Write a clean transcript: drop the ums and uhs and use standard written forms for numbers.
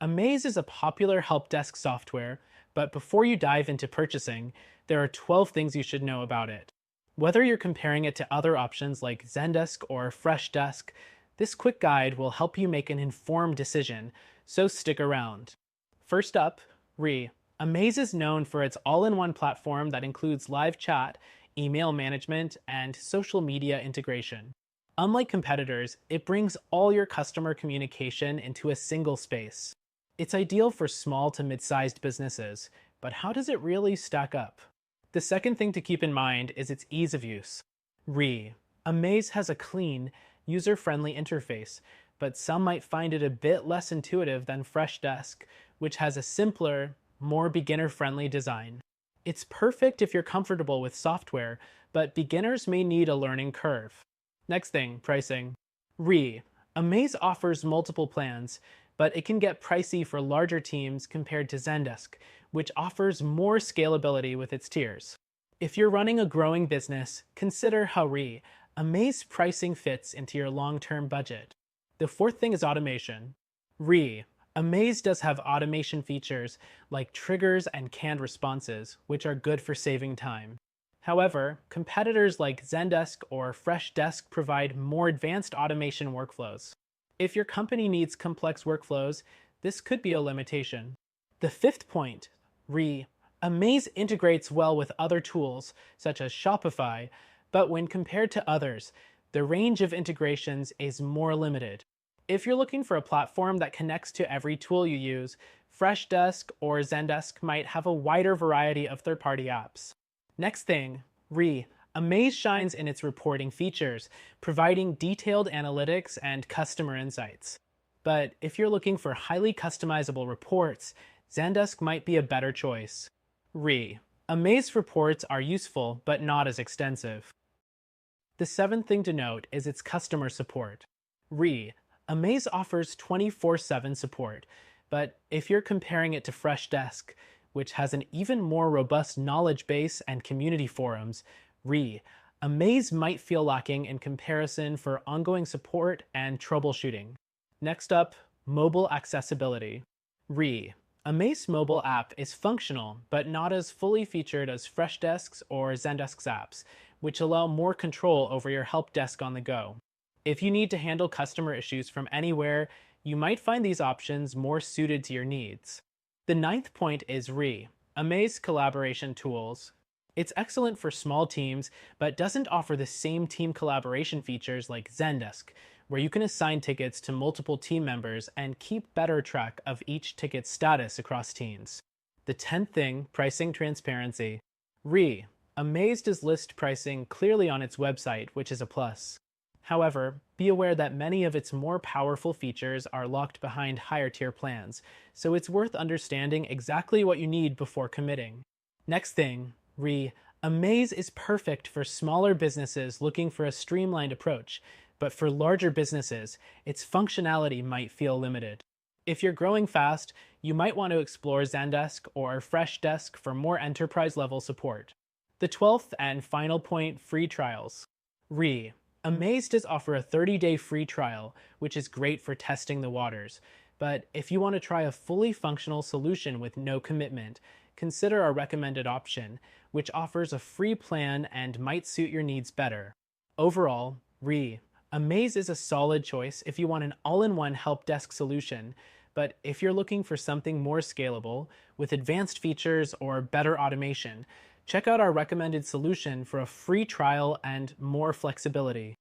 Amaze is a popular help desk software, but before you dive into purchasing, there are 12 things you should know about it. Whether you're comparing it to other options like Zendesk or Freshdesk, this quick guide will help you make an informed decision, so stick around. First up, Amaze is known for its all-in-one platform that includes live chat, email management, and social media integration. Unlike competitors, it brings all your customer communication into a single space. It's ideal for small to mid-sized businesses, but how does it really stack up? The second thing to keep in mind is its ease of use. Amaze has a clean, user-friendly interface, but some might find it a bit less intuitive than Freshdesk, which has a simpler, more beginner-friendly design. It's perfect if you're comfortable with software, but beginners may need a learning curve. Next thing, pricing. Amaze offers multiple plans, but it can get pricey for larger teams compared to Zendesk, which offers more scalability with its tiers. If you're running a growing business, consider how Amaze pricing fits into your long-term budget. The fourth thing is automation. Amaze does have automation features like triggers and canned responses, which are good for saving time. However, competitors like Zendesk or Freshdesk provide more advanced automation workflows. If your company needs complex workflows, this could be a limitation. The fifth point, Amaze integrates well with other tools, such as Shopify, but when compared to others, the range of integrations is more limited. If you're looking for a platform that connects to every tool you use, Freshdesk or Zendesk might have a wider variety of third-party apps. Next thing, Amaze shines in its reporting features, providing detailed analytics and customer insights. But if you're looking for highly customizable reports, Zendesk might be a better choice. Amaze reports are useful, but not as extensive. The seventh thing to note is its customer support. Amaze offers 24/7 support, but if you're comparing it to Freshdesk, which has an even more robust knowledge base and community forums, Amaze might feel lacking in comparison for ongoing support and troubleshooting. Next up, mobile accessibility. Amaze mobile app is functional, but not as fully featured as Freshdesk's or Zendesk's apps, which allow more control over your help desk on the go. If you need to handle customer issues from anywhere, you might find these options more suited to your needs. The ninth point is Amaze collaboration tools. It's excellent for small teams, but doesn't offer the same team collaboration features like Zendesk, where you can assign tickets to multiple team members and keep better track of each ticket's status across teams. The 10th thing, pricing transparency. Amaze does list pricing clearly on its website, which is a plus. However, be aware that many of its more powerful features are locked behind higher tier plans, so it's worth understanding exactly what you need before committing. Next thing, Amaze is perfect for smaller businesses looking for a streamlined approach, but for larger businesses, its functionality might feel limited. If you're growing fast, you might want to explore Zendesk or Freshdesk for more enterprise-level support. The 12th and final point, free trials. Amaze does offer a 30-day free trial, which is great for testing the waters. But if you want to try a fully functional solution with no commitment, consider our recommended option, which offers a free plan and might suit your needs better. Overall, Amaze is a solid choice if you want an all-in-one help desk solution, but if you're looking for something more scalable, with advanced features or better automation, check out our recommended solution for a free trial and more flexibility.